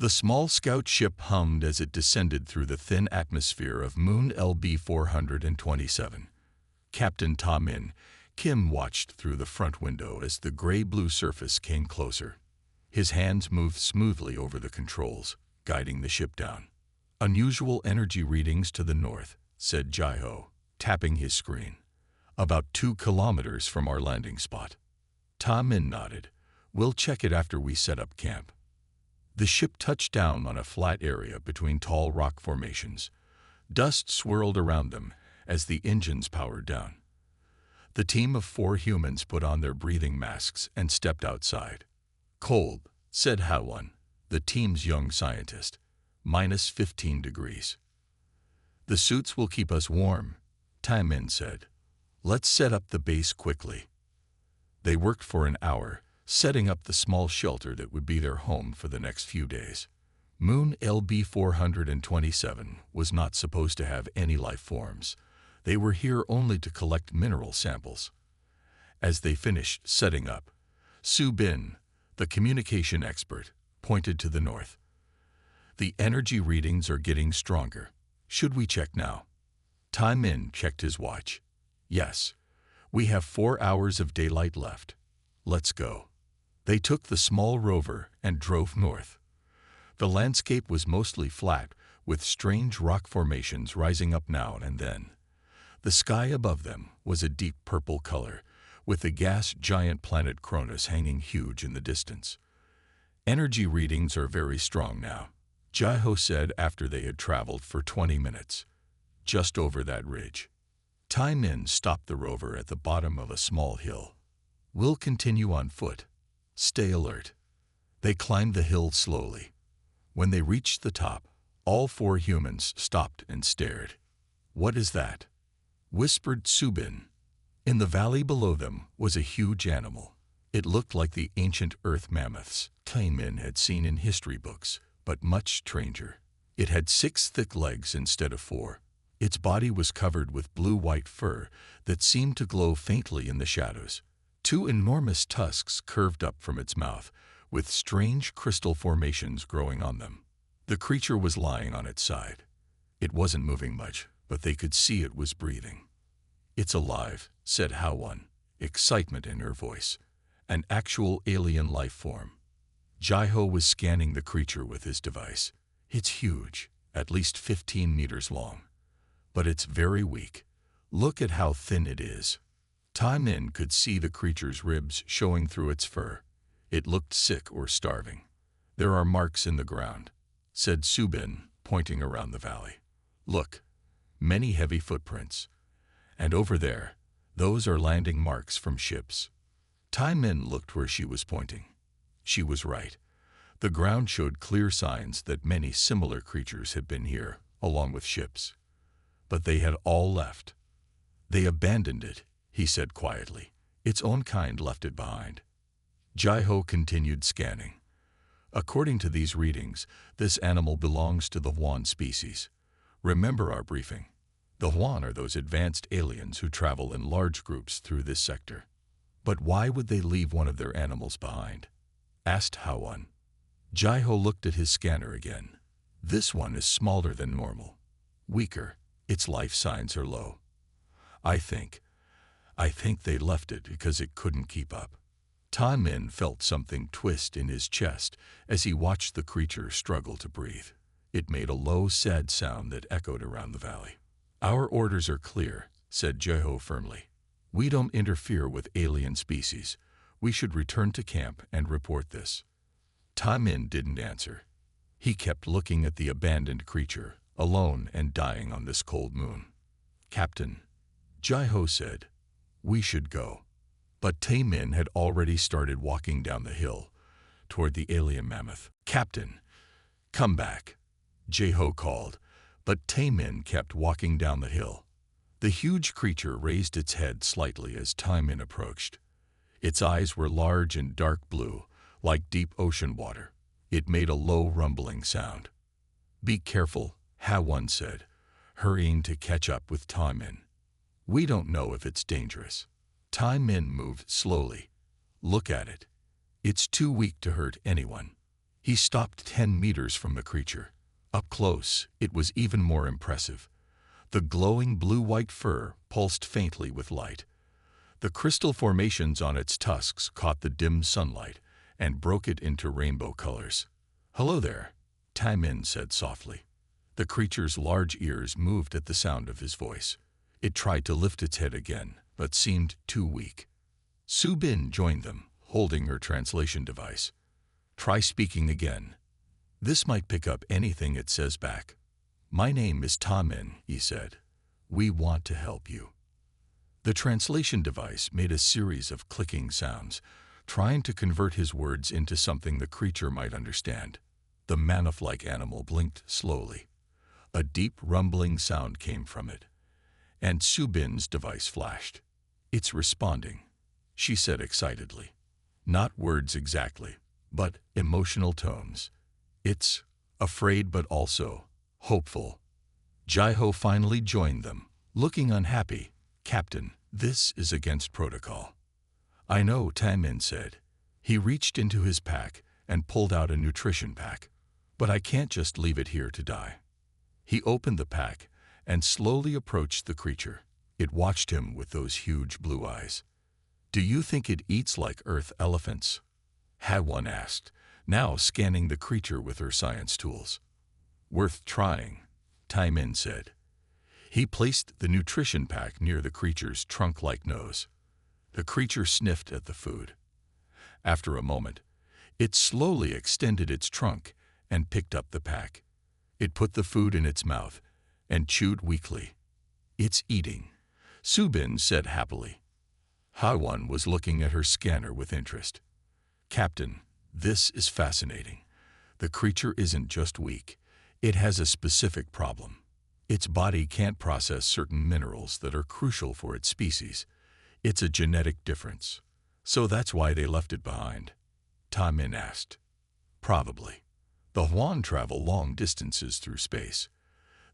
The small scout ship hummed as it descended through the thin atmosphere of Moon LB 427. Captain Ta Min Kim watched through the front window as the gray-blue surface came closer. His hands moved smoothly over the controls, guiding the ship down. "Unusual energy readings to the north," said Jai-Ho, tapping his screen. "About 2 kilometers from our landing spot." Ta Min nodded. "We'll check it after we set up camp." The ship touched down on a flat area between tall rock formations. Dust swirled around them as the engines powered down. The team of 4 humans put on their breathing masks and stepped outside. "Cold," said Ha-Won, the team's young scientist. -15 degrees. "The suits will keep us warm," Ta Min said. "Let's set up the base quickly." They worked for an hour, setting up the small shelter that would be their home for the next few days. Moon LB 427 was not supposed to have any life forms. They were here only to collect mineral samples. As they finished setting up, Su Bin, the communication expert, pointed to the north. "The energy readings are getting stronger. Should we check now?" Ta Min checked his watch. "Yes, we have 4 hours of daylight left. Let's go." They took the small rover and drove north. The landscape was mostly flat, with strange rock formations rising up now and then. The sky above them was a deep purple color, with the gas giant planet Cronus hanging huge in the distance. "Energy readings are very strong now," Jai-Ho said after they had traveled for 20 minutes. "Just over that ridge." Ta Min stopped the rover at the bottom of a small hill. "We'll continue on foot. Stay alert." They climbed the hill slowly. When they reached the top, all 4 humans stopped and stared. "What is that?" whispered Su Bin. In the valley below them was a huge animal. It looked like the ancient earth mammoths Ta Min had seen in history books, but much stranger. It had 6 thick legs instead of 4. Its body was covered with blue-white fur that seemed to glow faintly in the shadows. 2 enormous tusks curved up from its mouth, with strange crystal formations growing on them. The creature was lying on its side. It wasn't moving much, but they could see it was breathing. "It's alive," said Ha-Won, excitement in her voice. "An actual alien life form." Jai-Ho was scanning the creature with his device. "It's huge, at least 15 meters long. But it's very weak. Look at how thin it is." Ta Min could see the creature's ribs showing through its fur. It looked sick or starving. "There are marks in the ground," said Su Bin, pointing around the valley. "Look, many heavy footprints. And over there, those are landing marks from ships." Ta Min looked where she was pointing. She was right. The ground showed clear signs that many similar creatures had been here, along with ships. But they had all left. "They abandoned it," he said quietly. "Its own kind left it behind." Jai-Ho continued scanning. "According to these readings, this animal belongs to the Huan species. Remember our briefing. The Huan are those advanced aliens who travel in large groups through this sector." "But why would they leave one of their animals behind?" asked Ha-Won. Jai-Ho looked at his scanner again. "This one is smaller than normal. Weaker. Its life signs are low. I think they left it because it couldn't keep up." Ta Min felt something twist in his chest as he watched the creature struggle to breathe. It made a low, sad sound that echoed around the valley. "Our orders are clear," said Jai-Ho firmly. "We don't interfere with alien species. We should return to camp and report this." Ta Min didn't answer. He kept looking at the abandoned creature, alone and dying on this cold moon. "Captain," Jai-Ho said, "we should go." But Ta Min had already started walking down the hill, toward the alien mammoth. "Captain, come back," Jai-Ho called, but Ta Min kept walking down the hill. The huge creature raised its head slightly as Ta Min approached. Its eyes were large and dark blue, like deep ocean water. It made a low rumbling sound. "Be careful," Ha-Won said, hurrying to catch up with Ta Min. "We don't know if it's dangerous." Ta Min moved slowly. "Look at it. It's too weak to hurt anyone." He stopped 10 meters from the creature. Up close, it was even more impressive. The glowing blue-white fur pulsed faintly with light. The crystal formations on its tusks caught the dim sunlight and broke it into rainbow colors. "Hello there," Taimin said softly. The creature's large ears moved at the sound of his voice. It tried to lift its head again, but seemed too weak. Su Bin joined them, holding her translation device. "Try speaking again. This might pick up anything it says back." "My name is Taimin," he said. "We want to help you." The translation device made a series of clicking sounds, trying to convert his words into something the creature might understand. The mammoth-like animal blinked slowly. A deep rumbling sound came from it, and Su Bin's device flashed. "It's responding," she said excitedly. "Not words exactly, but emotional tones. It's afraid but also hopeful." Jaiho finally joined them, looking unhappy. "Captain, this is against protocol." "I know," Taimin said. He reached into his pack and pulled out a nutrition pack. "But I can't just leave it here to die." He opened the pack and slowly approached the creature. It watched him with those huge blue eyes. "Do you think it eats like Earth elephants?" HFY asked, now scanning the creature with her science tools. "Worth trying," Taimin said. He placed the nutrition pack near the creature's trunk-like nose. The creature sniffed at the food. After a moment, it slowly extended its trunk and picked up the pack. It put the food in its mouth and chewed weakly. "It's eating," Su Bin said happily. HFY was looking at her scanner with interest. "Captain, this is fascinating. The creature isn't just weak. It has a specific problem. Its body can't process certain minerals that are crucial for its species. It's a genetic difference. So that's why they left it behind?" Taimin asked. "Probably. The HFY travel long distances through space.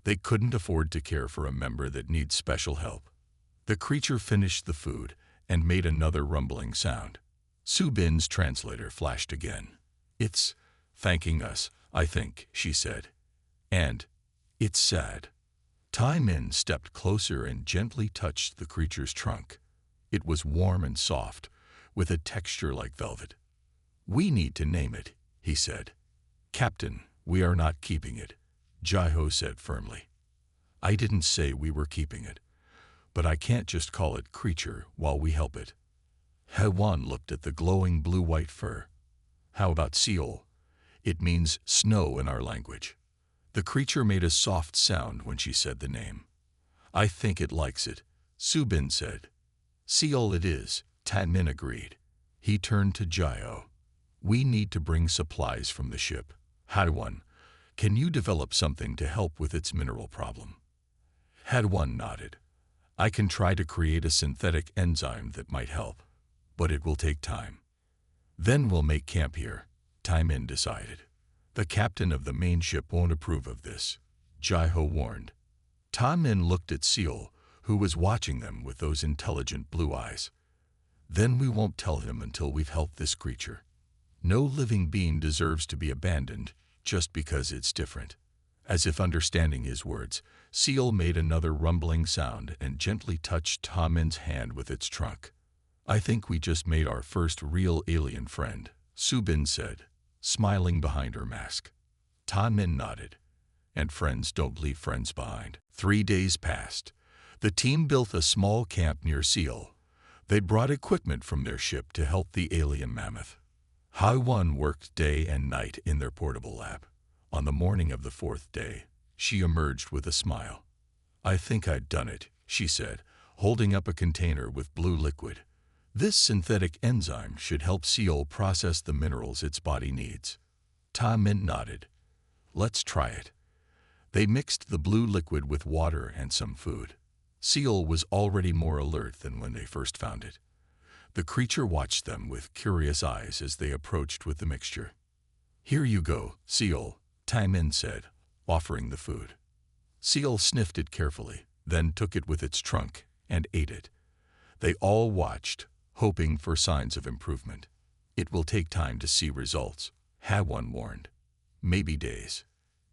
They couldn't afford to care for a member that needs special help." The creature finished the food and made another rumbling sound. Su Bin's translator flashed again. "It's thanking us, I think," she said. "And it's sad." Taimin stepped closer and gently touched the creature's trunk. It was warm and soft, with a texture like velvet. "We need to name it," he said. "Captain, we are not keeping it," Jaiho said firmly. "I didn't say we were keeping it, but I can't just call it creature while we help it." HFY looked at the glowing blue-white fur. "How about Seol? It means snow in our language." The creature made a soft sound when she said the name. "I think it likes it," Su Bin said. "Seol it is," Taimin agreed. He turned to Jaiho. "We need to bring supplies from the ship. HFY, can you develop something to help with its mineral problem?" HFY nodded. "I can try to create a synthetic enzyme that might help, but it will take time." "Then we'll make camp here," Taimin decided. "The captain of the main ship won't approve of this," Jaiho warned. Taimin looked at Seol, who was watching them with those intelligent blue eyes. "Then we won't tell him until we've helped this creature. No living being deserves to be abandoned just because it's different." As if understanding his words, Seol made another rumbling sound and gently touched Taimin's hand with its trunk. "I think we just made our first real alien friend," Su Bin said, smiling behind her mask. Taimin nodded. "And friends don't leave friends behind." 3 days passed. The team built a small camp near Seol. They brought equipment from their ship to help the alien mammoth. HFY worked day and night in their portable lab. On the morning of the 4th day, she emerged with a smile. "I think I'd done it," she said, holding up a container with blue liquid. "This synthetic enzyme should help Seol process the minerals its body needs." Taimin nodded. "Let's try it." They mixed the blue liquid with water and some food. Seol was already more alert than when they first found it. The creature watched them with curious eyes as they approached with the mixture. "Here you go, Seol," Taimin said, offering the food. Seol sniffed it carefully, then took it with its trunk and ate it. They all watched, hoping for signs of improvement. "It will take time to see results," Ha-One warned. Maybe days.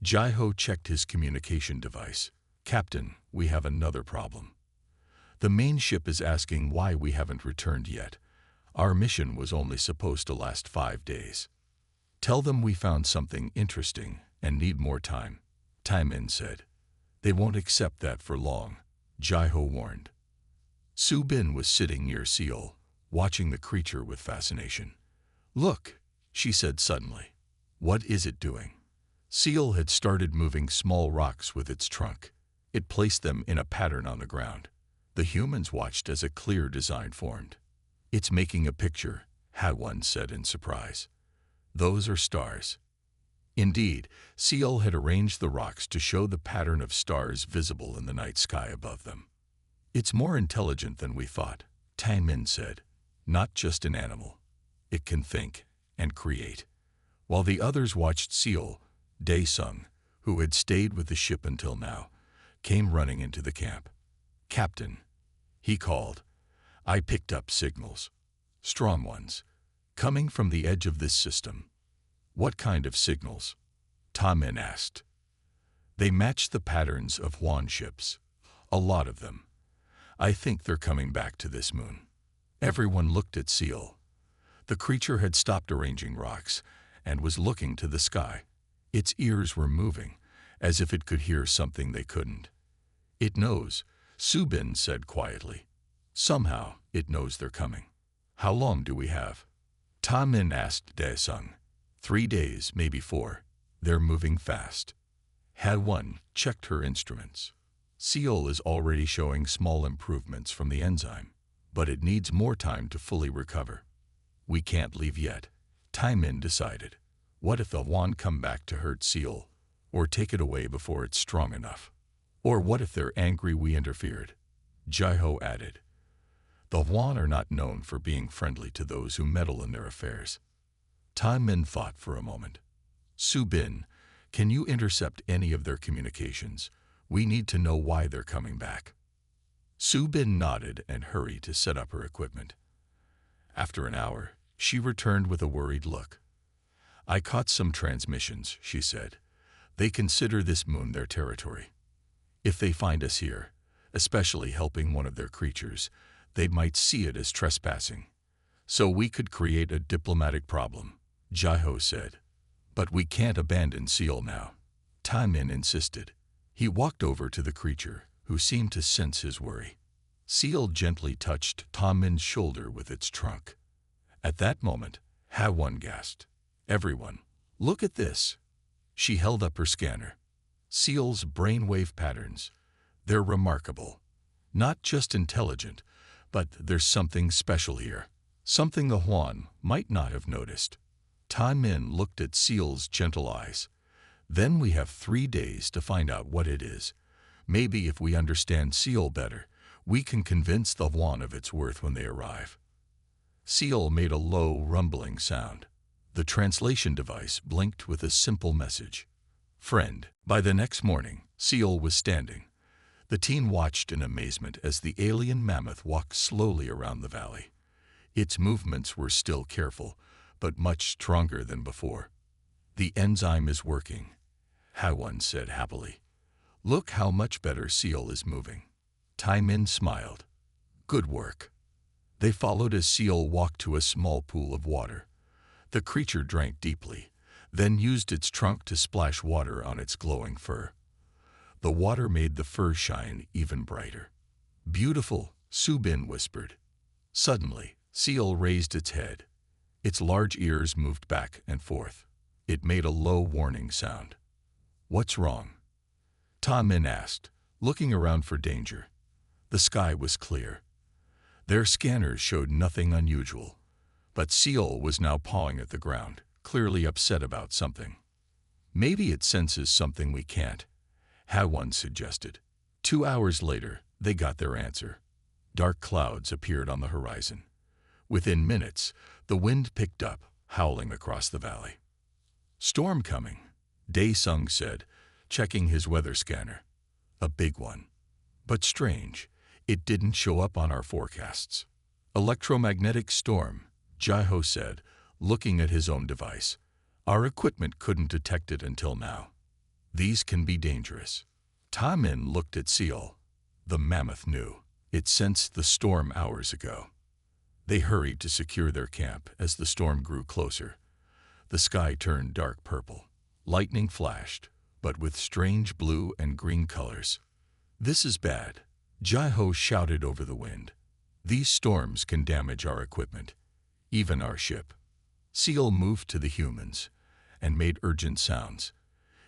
Jai-Ho checked his communication device. Captain, we have another problem. The main ship is asking why we haven't returned yet. Our mission was only supposed to last 5 days. Tell them we found something interesting and need more time, Tai-Min said. They won't accept that for long, Jai-Ho warned. Su-Bin was sitting near Seal, watching the creature with fascination. Look, she said suddenly. What is it doing? Seal had started moving small rocks with its trunk. It placed them in a pattern on the ground. The humans watched as a clear design formed. It's making a picture, Ha-One said in surprise. Those are stars. Indeed, Seal had arranged the rocks to show the pattern of stars visible in the night sky above them. It's more intelligent than we thought, Tai-Min said. Not just an animal. It can think and create. While the others watched Seal, Dae-Sung, who had stayed with the ship until now, came running into the camp. Captain, he called. I picked up signals. Strong ones. Coming from the edge of this system. What kind of signals? Ta-Min asked. They matched the patterns of Huan ships. A lot of them. I think they're coming back to this moon. Everyone looked at Seal. The creature had stopped arranging rocks and was looking to the sky. Its ears were moving, as if it could hear something they couldn't. It knows, Su-Bin said quietly. Somehow, it knows they're coming. How long do we have? Ta-Min asked Dae-Sung. 3 days, maybe 4. They're moving fast. Ha-One checked her instruments. Seal is already showing small improvements from the enzyme, but it needs more time to fully recover. We can't leave yet, Tai-Min decided. What if the Huan come back to hurt Seal, or take it away before it's strong enough? Or what if they're angry we interfered? Jai-Ho added. The Huan are not known for being friendly to those who meddle in their affairs. Tai-Min thought for a moment. Su-Bin, can you intercept any of their communications? We need to know why they're coming back. Su-Bin nodded and hurried to set up her equipment. After an hour, she returned with a worried look. I caught some transmissions, she said. They consider this moon their territory. If they find us here, especially helping one of their creatures, they might see it as trespassing. So we could create a diplomatic problem, Jai-Ho said. But we can't abandon Seal now. Tai-Min insisted. He walked over to the creature, who seemed to sense his worry. Seal gently touched Ta-Min's shoulder with its trunk. At that moment, Ha-One gasped. Everyone, look at this. She held up her scanner. Seal's brainwave patterns. They're remarkable. Not just intelligent, but there's something special here. Something the Huan might not have noticed. Ta-Min looked at Seal's gentle eyes. Then we have 3 days to find out what it is. Maybe if we understand Seal better, we can convince the Huan of its worth when they arrive. Seal made a low, rumbling sound. The translation device blinked with a simple message. Friend. By the next morning, Seal was standing. The team watched in amazement as the alien mammoth walked slowly around the valley. Its movements were still careful, but much stronger than before. The enzyme is working, Ha-One said happily. Look how much better Seal is moving. Tai-Min smiled. Good work. They followed as Seal walked to a small pool of water. The creature drank deeply, then used its trunk to splash water on its glowing fur. The water made the fur shine even brighter. Beautiful, Su-Bin whispered. Suddenly, Seal raised its head. Its large ears moved back and forth. It made a low warning sound. What's wrong? Ta-Min asked, looking around for danger. The sky was clear. Their scanners showed nothing unusual, but Seal was now pawing at the ground, clearly upset about something. Maybe it senses something we can't, Ha-One suggested. 2 hours later, they got their answer. Dark clouds appeared on the horizon. Within minutes, the wind picked up, howling across the valley. Storm coming, Dae-Sung said, checking his weather scanner. A big one. But strange, it didn't show up on our forecasts. Electromagnetic storm, Jai-Ho said, looking at his own device. Our equipment couldn't detect it until now. These can be dangerous. Ta Min looked at Seal. The Mammoth knew. It sensed the storm hours ago. They hurried to secure their camp as the storm grew closer. The sky turned dark purple. Lightning flashed, but with strange blue and green colors. "This is bad," Jai-Ho shouted over the wind. "These storms can damage our equipment, even our ship." Seal moved to the humans and made urgent sounds.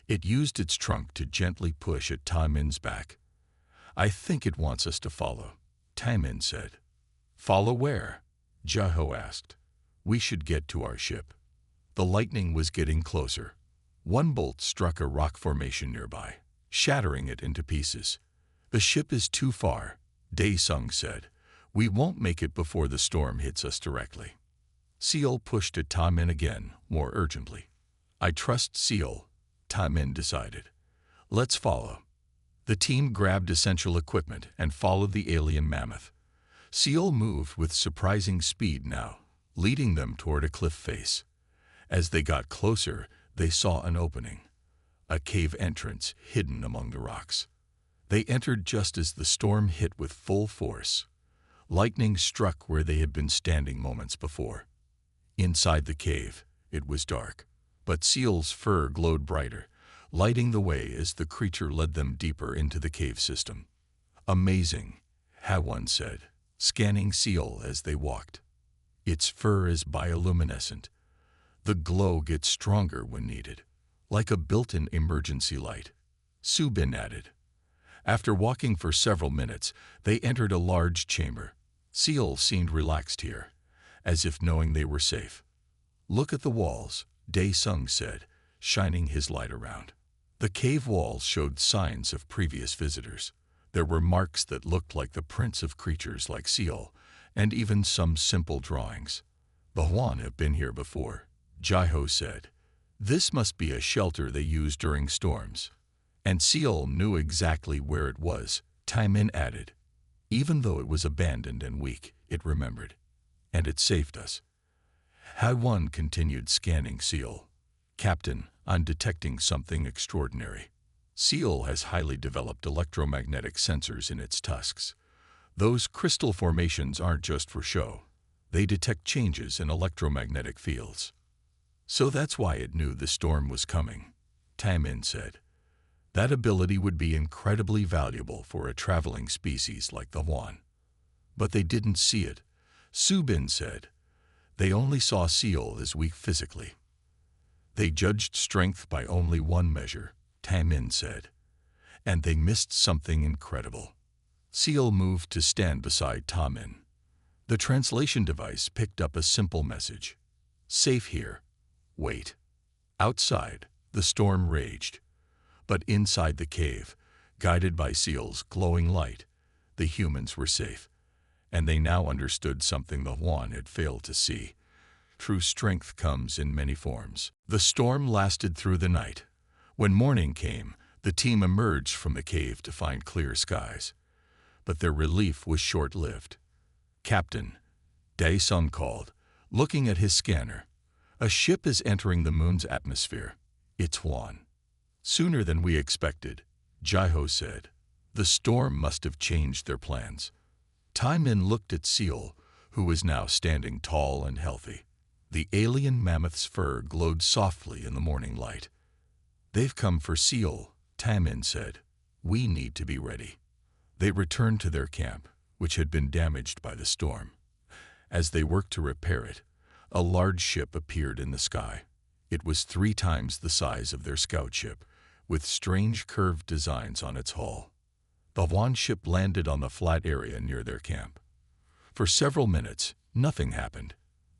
It used its trunk to gently push at Ta Min's back. "I think it wants us to follow," Ta Min said. "Follow where?" Jai-Ho asked. "We should get to our ship." The lightning was getting closer. One bolt struck a rock formation nearby, shattering it into pieces. "The ship is too far," Dae-Sung said. "We won't make it before the storm hits us directly." Seal pushed at Ta Min again, more urgently. "I trust Seal," Ta Min decided. "Let's follow." The team grabbed essential equipment and followed the alien mammoth. Seal moved with surprising speed now, leading them toward a cliff face. As they got closer, they saw an opening, a cave entrance hidden among the rocks. They entered just as the storm hit with full force. Lightning struck where they had been standing moments before. Inside the cave, it was dark, but Seal's fur glowed brighter, lighting the way as the creature led them deeper into the cave system. "Amazing," Ha-Won said, scanning Seal as they walked. "Its fur is bioluminescent. The glow gets stronger when needed, like a built-in emergency light," Su-Bin added. After walking for several minutes, they entered a large chamber. Seal seemed relaxed here, as if knowing they were safe. "Look at the walls," Dae-Sung said, shining his light around. The cave walls showed signs of previous visitors. There were marks that looked like the prints of creatures like Seal, and even some simple drawings. "The Huan have been here before," Jai-Ho said. "This must be a shelter they use during storms." "And Seal knew exactly where it was," Ta Min added. "Even though it was abandoned and weak, it remembered. And it saved us." Ha-Won continued scanning Seal. "Captain, I'm detecting something extraordinary. Seal has highly developed electromagnetic sensors in its tusks. Those crystal formations aren't just for show. They detect changes in electromagnetic fields." "So that's why it knew the storm was coming," Ta Min said. "That ability would be incredibly valuable for a traveling species like the Huan." "But they didn't see it," Su-Bin said. "They only saw Seal as weak physically." "They judged strength by only one measure," Ta Min said. "And they missed something incredible." Seal moved to stand beside Ta Min. The translation device picked up a simple message. "Safe here. Wait." Outside, the storm raged. But inside the cave, guided by Seal's glowing light, the humans were safe. And they now understood something the Huan had failed to see. True strength comes in many forms. The storm lasted through the night. When morning came, the team emerged from the cave to find clear skies. But their relief was short-lived. "Captain," Dae-Sung called, looking at his scanner. "A ship is entering the moon's atmosphere. It's Huan." "Sooner than we expected," Jai-Ho said. "The storm must have changed their plans." Ta Min looked at Seal, who was now standing tall and healthy. The alien mammoth's fur glowed softly in the morning light. "They've come for Seal," Ta Min said. "We need to be ready." They returned to their camp, which had been damaged by the storm. As they worked to repair it, a large ship appeared in the sky. It was 3 times the size of their scout ship, with strange curved designs on its hull. The Huan ship landed on the flat area near their camp. For several minutes, nothing happened.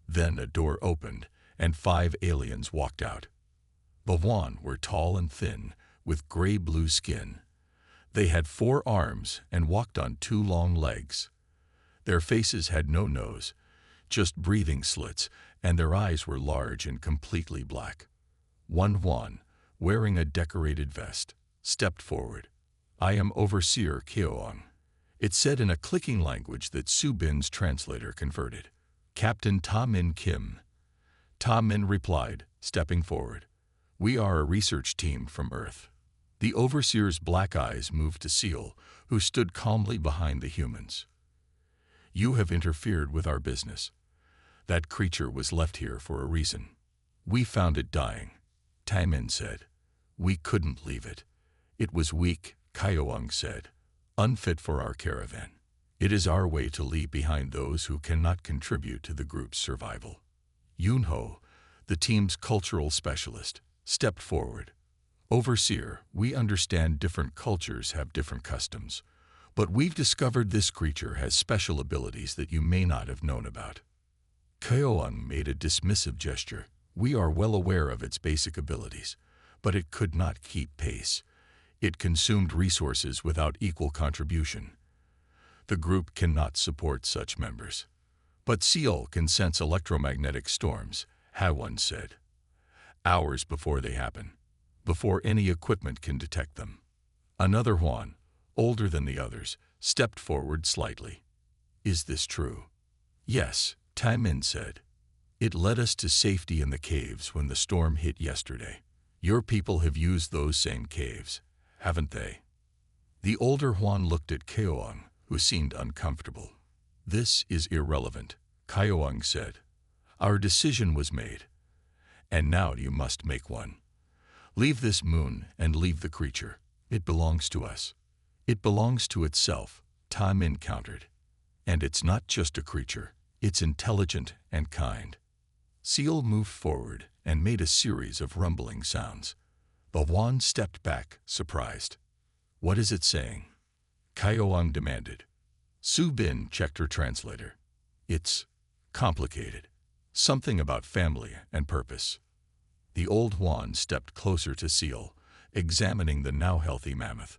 Then a door opened, and 5 aliens walked out. The Huan were tall and thin, with gray-blue skin. They had 4 arms and walked on 2 long legs. Their faces had no nose, just breathing slits, and their eyes were large and completely black. One Huan, wearing a decorated vest, stepped forward. "I am Overseer Keoang," it said in a clicking language that Su-Bin's translator converted. "Captain Ta Min Kim." Ta Min replied, stepping forward. "We are a research team from Earth." The overseer's black eyes moved to Seal, who stood calmly behind the humans. "You have interfered with our business. That creature was left here for a reason." "We found it dying," Taimin said. "We couldn't leave it. It was weak," Kyoang said. "Unfit for our caravan. It is our way to leave behind those who cannot contribute to the group's survival." Yunho, the team's cultural specialist, stepped forward. "Overseer, we understand different cultures have different customs, but we've discovered this creature has special abilities that you may not have known about." Kyoang made a dismissive gesture. "We are well aware of its basic abilities, but it could not keep pace. It consumed resources without equal contribution. The group cannot support such members." "But Seal can sense electromagnetic storms," Hawan said. "Hours before they happen, before any equipment can detect them." Another Huan, older than the others, stepped forward slightly. "Is this true?" "Yes," Taimin said. "It led us to safety in the caves when the storm hit yesterday. Your people have used those same caves, haven't they?" The older Huan looked at Kyoang, who seemed uncomfortable. "This is irrelevant," Kyoang said. "Our decision was made, and now you must make one. Leave this moon and leave the creature. It belongs to us." "It belongs to itself," Taimin countered. "And it's not just a creature, it's intelligent and kind." Seal moved forward and made a series of rumbling sounds. The Huan stepped back, surprised. "What is it saying?" Kyoang demanded. Su Bin checked her translator. "It's complicated. Something about family and purpose." The old Huan stepped closer to Seal, examining the now healthy mammoth.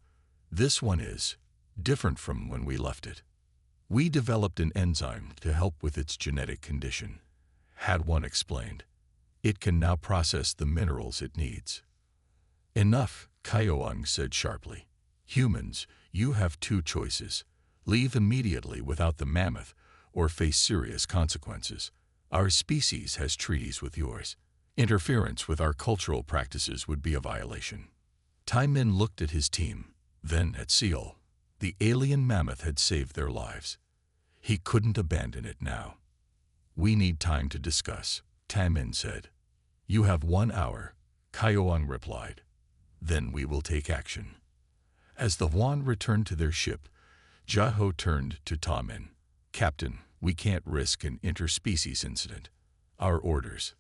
"This one is different from when we left it. We developed an enzyme to help with its genetic condition," Hadwan explained. "It can now process the minerals it needs." "Enough," Kyoang said sharply. "Humans, you have two choices. Leave immediately without the mammoth, or face serious consequences. Our species has treaties with yours. Interference with our cultural practices would be a violation." Taimin looked at his team, then at Seal. The alien mammoth had saved their lives. He couldn't abandon it now. "We need time to discuss," Taimin said. "You have 1 hour," Kyoang replied. "Then we will take action." As the Huan returned to their ship, Jaho turned to Taimin. "Captain, we can't risk an interspecies incident. Our orders."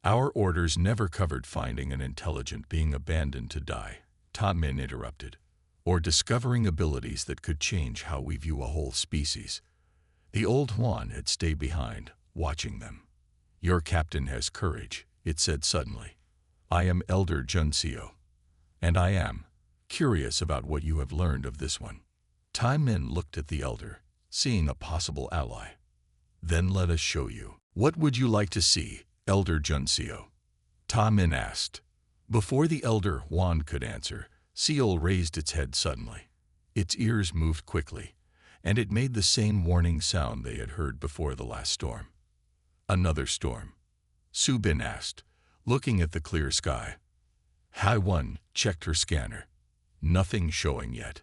"Our orders never covered finding an intelligent being abandoned to die," Taimin interrupted, "or discovering abilities that could change how we view a whole species." The old Huan had stayed behind, watching them. "Your captain has courage," it said suddenly. "I am Elder Junseo, and I am curious about what you have learned of this one." Taimin looked at the elder, seeing a possible ally. "Then let us show you." "What would you like to see, Elder Junseo?" Taimin asked. Before the elder Huan could answer, Seal raised its head suddenly. Its ears moved quickly, and it made the same warning sound they had heard before the last storm. "Another storm?" Su Bin asked, looking at the clear sky. Haiwan checked her scanner. Nothing showing yet.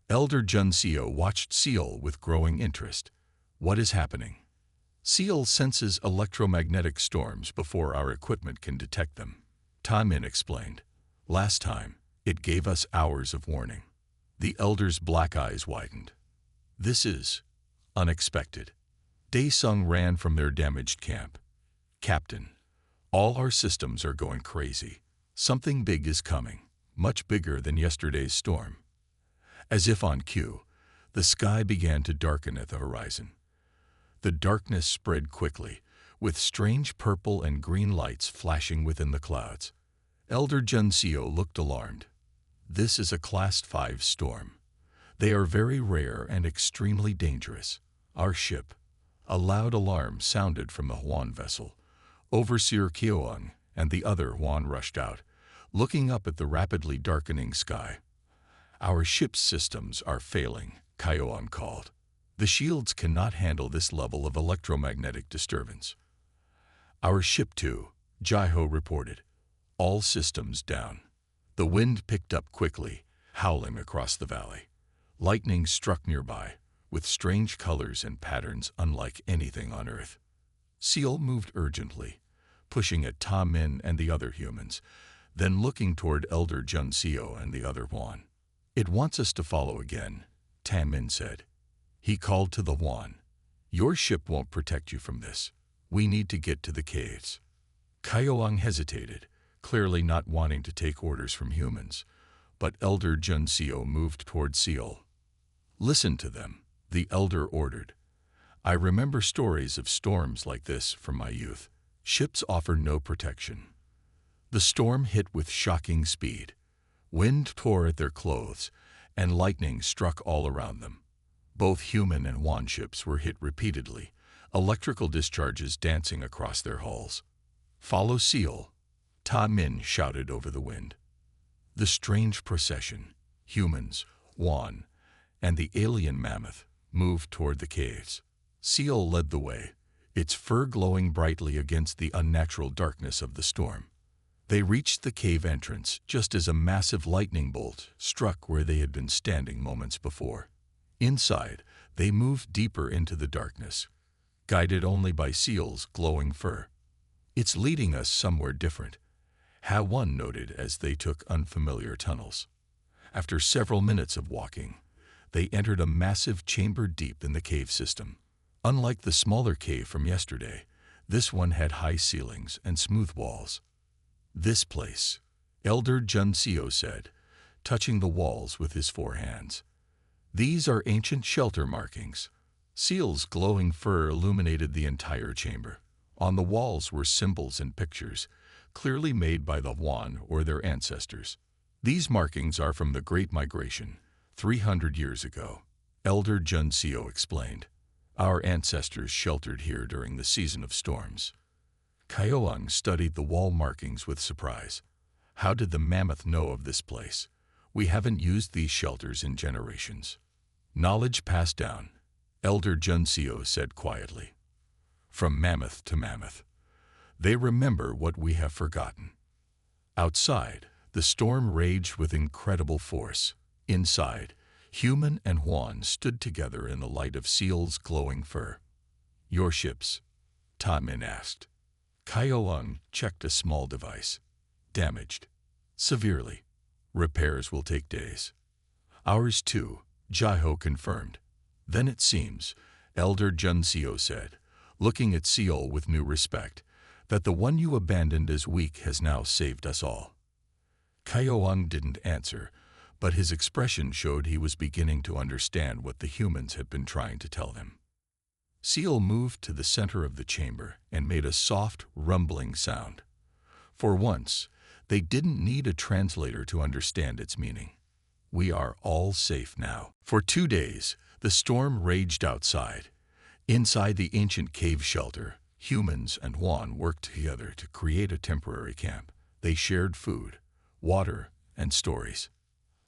Elder Junseo watched Seal with growing interest. "What is happening?" "Seal senses electromagnetic storms before our equipment can detect them," Taimin explained. "Last time, it gave us hours of warning." The elder's black eyes widened. "This is unexpected." Daesung ran from their damaged camp. "Captain, all our systems are going crazy. Something big is coming, much bigger than yesterday's storm." As if on cue, the sky began to darken at the horizon. The darkness spread quickly, with strange purple and green lights flashing within the clouds. Elder Junseo looked alarmed. "This is a Class 5 storm. They are very rare and extremely dangerous. Our ship." A loud alarm sounded from the Huan vessel. Overseer Kyoang and the other Huan rushed out, looking up at the rapidly darkening sky. "Our ship's systems are failing," Kyoang called. "The shields cannot handle this level of electromagnetic disturbance." "Our ship too," Jaiho reported. All systems down. The wind picked up quickly, howling across the valley. Lightning struck nearby, with strange colors and patterns unlike anything on Earth. Seal moved urgently, pushing at Ta Min and the other humans, then looking toward Elder Junseo and the other Wan. It wants us to follow again, Ta Min said. He called to the Wan. Your ship won't protect you from this. We need to get to the caves. Kyoang hesitated, clearly not wanting to take orders from humans, but Elder Junseo moved toward Seal. Listen to them, the elder ordered. I remember stories of storms like this from my youth. Ships offer no protection. The storm hit with shocking speed. Wind tore at their clothes, and lightning struck all around them. Both human and Wan ships were hit repeatedly, electrical discharges dancing across their hulls. Follow Seal, Ta Min shouted over the wind. The strange procession, humans, Wan, and the alien Mammoth, moved toward the caves. Seal led the way, its fur glowing brightly against the unnatural darkness of the storm. They reached the cave entrance just as a massive lightning bolt struck where they had been standing moments before. Inside, they moved deeper into the darkness, guided only by Seal's glowing fur. It's leading us somewhere different, Ha-One noted as they took unfamiliar tunnels. After several minutes of walking, they entered a massive chamber deep in the cave system. Unlike the smaller cave from yesterday, this one had high ceilings and smooth walls. This place, Elder Junseo said, touching the walls with his 4 hands. These are ancient shelter markings. Seal's glowing fur illuminated the entire chamber. On the walls were symbols and pictures, clearly made by the Wan or their ancestors. These markings are from the Great Migration, 300 years ago, Elder Junseo explained. Our ancestors sheltered here during the season of storms. Kyoang studied the wall markings with surprise. How did the Mammoth know of this place? We haven't used these shelters in generations. Knowledge passed down, Elder Junseo said quietly. From Mammoth to Mammoth. They remember what we have forgotten. Outside, the storm raged with incredible force. Inside, human and Wan stood together in the light of Seal's glowing fur. Your ships? Ta Min asked. Kyoang checked a small device. Damaged. Severely. Repairs will take days. Ours too, Jaiho confirmed. Then it seems, Elder Junseo said, looking at Seal with new respect, that the one you abandoned as weak has now saved us all. Kyoang didn't answer, but his expression showed he was beginning to understand what the humans had been trying to tell him. Seal moved to the center of the chamber and made a soft, rumbling sound. For once, they didn't need a translator to understand its meaning. We are all safe now. For 2 days, the storm raged outside. Inside the ancient cave shelter, humans and Wan worked together to create a temporary camp. They shared food, water, and stories.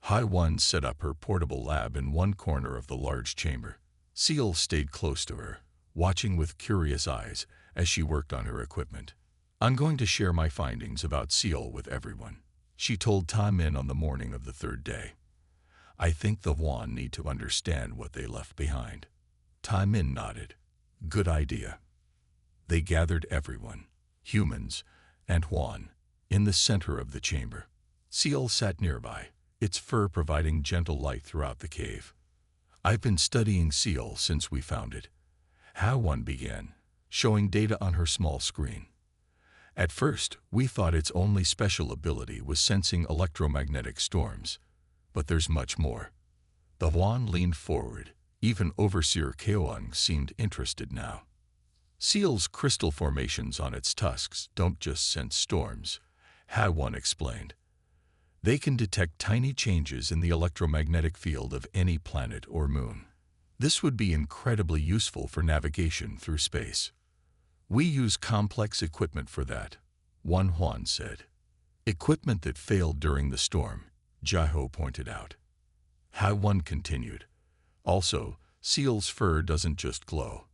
Ha-One set up her portable lab in one corner of the large chamber. Seal stayed close to her, watching with curious eyes as she worked on her equipment. I'm going to share my findings about Seal with everyone, she told Ta Min on the morning of the 3rd day. I think the Wan need to understand what they left behind. Ta Min nodded. Good idea. They gathered everyone, humans and Wan, in the center of the chamber. Seal sat nearby, its fur providing gentle light throughout the cave. I've been studying Seal since we found it. Ha-One began, showing data on her small screen. At first, we thought its only special ability was sensing electromagnetic storms, but there's much more. The Wan leaned forward. Even Overseer Kyoang seemed interested now. Seal's crystal formations on its tusks don't just sense storms, Ha-One explained. They can detect tiny changes in the electromagnetic field of any planet or moon. This would be incredibly useful for navigation through space. We use complex equipment for that, Wan said. Equipment that failed during the storm, Jaiho pointed out. Ha-One continued. Also, Seal's fur doesn't just glow.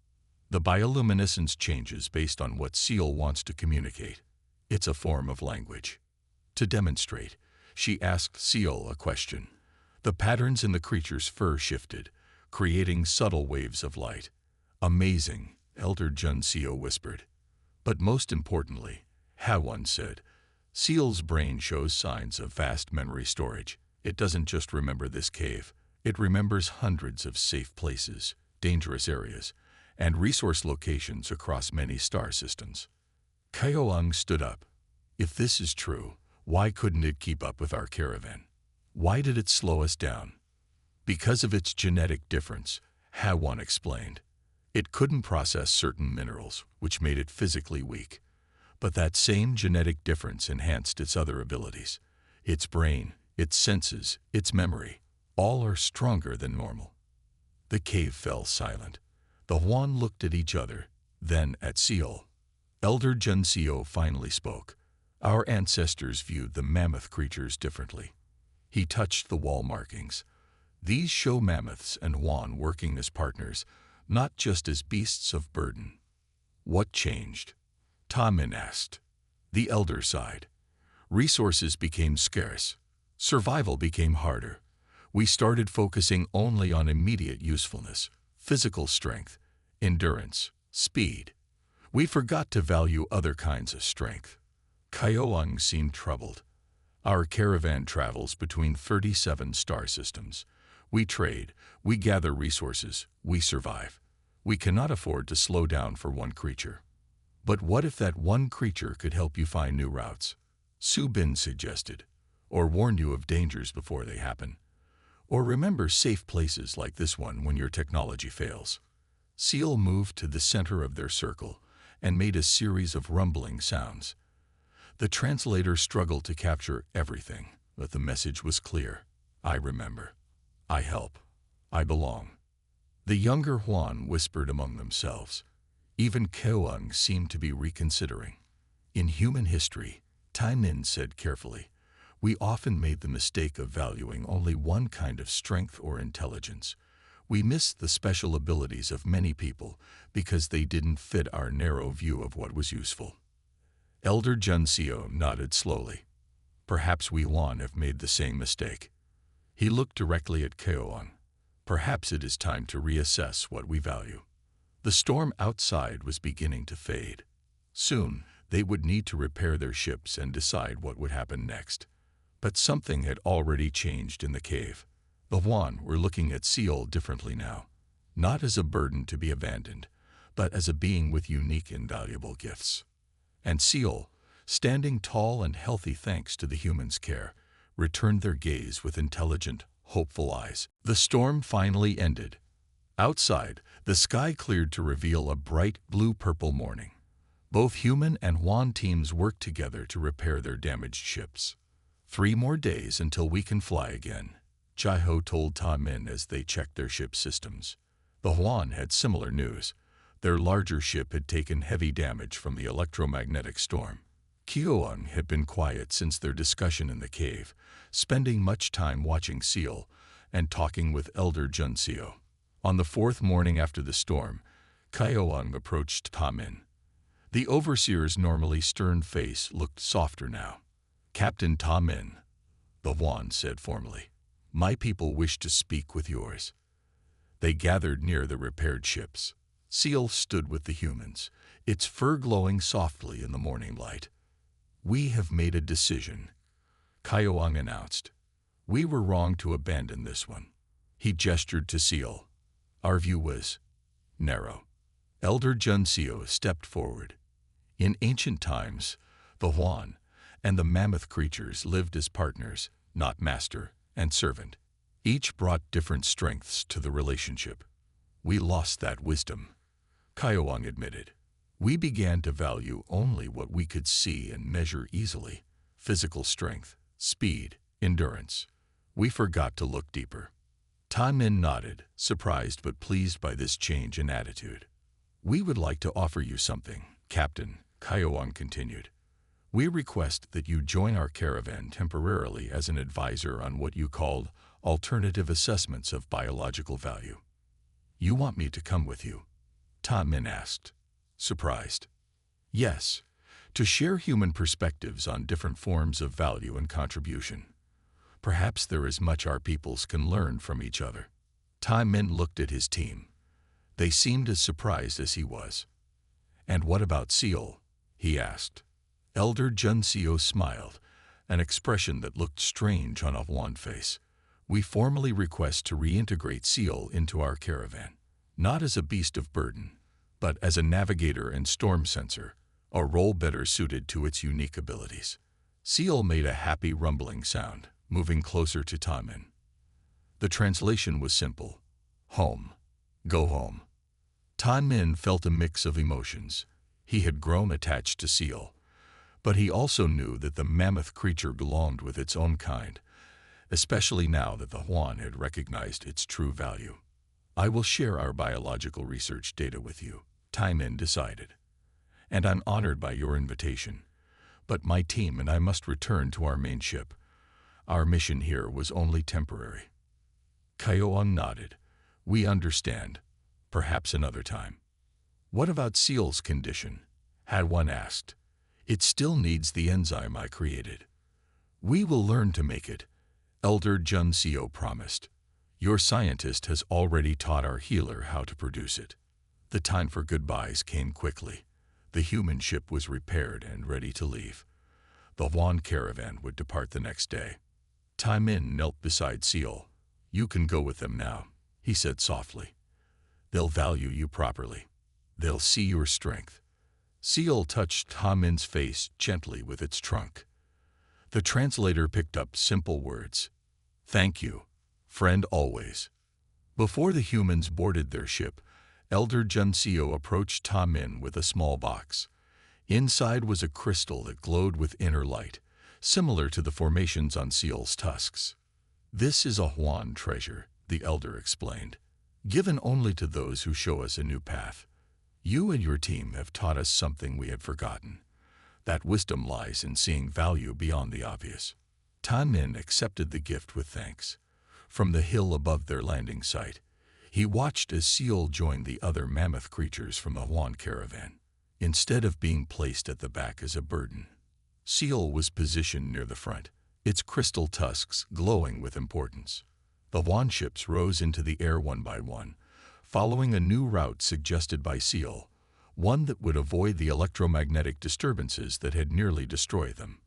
The bioluminescence changes based on what Seal wants to communicate. It's a form of language. To demonstrate, she asked Seal a question. The patterns in the creature's fur shifted, creating subtle waves of light. Amazing, Elder Junseo whispered. But most importantly, Hawan said, Seal's brain shows signs of vast memory storage. It doesn't just remember this cave. It remembers hundreds of safe places, dangerous areas, and resource locations across many star systems. Kyoang stood up. If this is true, why couldn't it keep up with our caravan? Why did it slow us down? Because of its genetic difference, Hawan explained. It couldn't process certain minerals, which made it physically weak. But that same genetic difference enhanced its other abilities. Its brain, its senses, its memory, all are stronger than normal. The cave fell silent. The Huan looked at each other, then at Seal. Elder Junseo finally spoke. Our ancestors viewed the mammoth creatures differently. He touched the wall markings. These show mammoths and Huan working as partners, not just as beasts of burden. What changed? Tamin asked. The elder sighed. Resources became scarce. Survival became harder. We started focusing only on immediate usefulness, physical strength, endurance, speed. We forgot to value other kinds of strength. Kyoang seemed troubled. Our caravan travels between 37 star systems. We trade, we gather resources, we survive. We cannot afford to slow down for one creature. But what if that one creature could help you find new routes? Su Bin suggested. Or warn you of dangers before they happen. Or remember safe places like this one when your technology fails. Seal moved to the center of their circle and made a series of rumbling sounds. The translator struggled to capture everything, but the message was clear. I remember. I help. I belong. The younger Huan whispered among themselves. Even Kyoang seemed to be reconsidering. In human history, Tai Min said carefully, we often made the mistake of valuing only one kind of strength or intelligence. We missed the special abilities of many people because they didn't fit our narrow view of what was useful. Elder Junseo nodded slowly. Perhaps we Huan have made the same mistake. He looked directly at Kyoang. Perhaps it is time to reassess what we value. The storm outside was beginning to fade. Soon, they would need to repair their ships and decide what would happen next. But something had already changed in the cave. The Huan were looking at Seal differently now, not as a burden to be abandoned, but as a being with unique and valuable gifts. And Seal, standing tall and healthy thanks to the humans' care, returned their gaze with intelligent, hopeful eyes. The storm finally ended. Outside, the sky cleared to reveal a bright blue-purple morning. Both human and Huan teams worked together to repair their damaged ships. 3 more days until we can fly again, Jaiho told Ta Min as they checked their ship systems. The Huan had similar news. Their larger ship had taken heavy damage from the electromagnetic storm. Kyoang had been quiet since their discussion in the cave, spending much time watching Seal and talking with Elder Junseo. On the 4th morning after the storm, Kyoang approached Ta Min. The overseer's normally stern face looked softer now. Captain Ta Min, the Huan said formally, my people wish to speak with yours. They gathered near the repaired ships. Seal stood with the humans, its fur glowing softly in the morning light. We have made a decision, Kyoang announced. We were wrong to abandon this one. He gestured to Seal. Our view was narrow. Elder Junseo stepped forward. In ancient times, the Huan and the mammoth creatures lived as partners, not master and servant. Each brought different strengths to the relationship. We lost that wisdom, Kyoang admitted. We began to value only what we could see and measure easily: physical strength, speed, endurance. We forgot to look deeper. Ta Min nodded, surprised but pleased by this change in attitude. We would like to offer you something, Captain, Kyoang continued. We request that you join our caravan temporarily as an advisor on what you called alternative assessments of biological value. You want me to come with you? Ta Min asked, surprised. Yes, to share human perspectives on different forms of value and contribution. Perhaps there is much our peoples can learn from each other. Tai Min looked at his team. They seemed as surprised as he was. "And what about Seal?" he asked. Elder Jun Seo smiled, an expression that looked strange on a wan face. "We formally request to reintegrate Seal into our caravan, not as a beast of burden, but as a navigator and storm sensor, a role better suited to its unique abilities." Seal made a happy rumbling sound, moving closer to Tai Min. The translation was simple: home. Go home. Tai Min felt a mix of emotions. He had grown attached to Seal, but he also knew that the mammoth creature belonged with its own kind, especially now that the Huan had recognized its true value. "I will share our biological research data with you," Tai Min decided. "And I'm honored by your invitation. But my team and I must return to our main ship. Our mission here was only temporary." Kyoan nodded. "We understand. Perhaps another time." "What about Seal's condition?" had one asked. "It still needs the enzyme I created." "We will learn to make it," Elder Jun Seo promised. "Your scientist has already taught our healer how to produce it." The time for goodbyes came quickly. The human ship was repaired and ready to leave. The Huan caravan would depart the next day. Tai Min knelt beside Seal. "You can go with them now," he said softly. "They'll value you properly. They'll see your strength." Seal touched Tai Min's face gently with its trunk. The translator picked up simple words: "Thank you, friend always." Before the humans boarded their ship, Elder Jun Seo approached Tai Min with a small box. Inside was a crystal that glowed with inner light, similar to the formations on Seal's tusks. "This is a Huan treasure," the elder explained, "given only to those who show us a new path. You and your team have taught us something we had forgotten. That wisdom lies in seeing value beyond the obvious." Tai Min accepted the gift with thanks. From the hill above their landing site, he watched as Seal joined the other mammoth creatures from the Huan caravan. Instead of being placed at the back as a burden, Seal was positioned near the front, its crystal tusks glowing with importance. The Huan ships rose into the air one by one, following a new route suggested by Seal, one that would avoid the electromagnetic disturbances that had nearly destroyed them.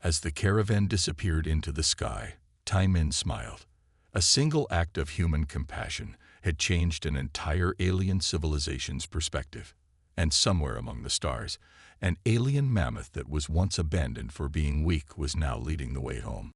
As the caravan disappeared into the sky, Tai Min smiled. A single act of human compassion had changed an entire alien civilization's perspective. And somewhere among the stars, an alien mammoth that was once abandoned for being weak was now leading the way home.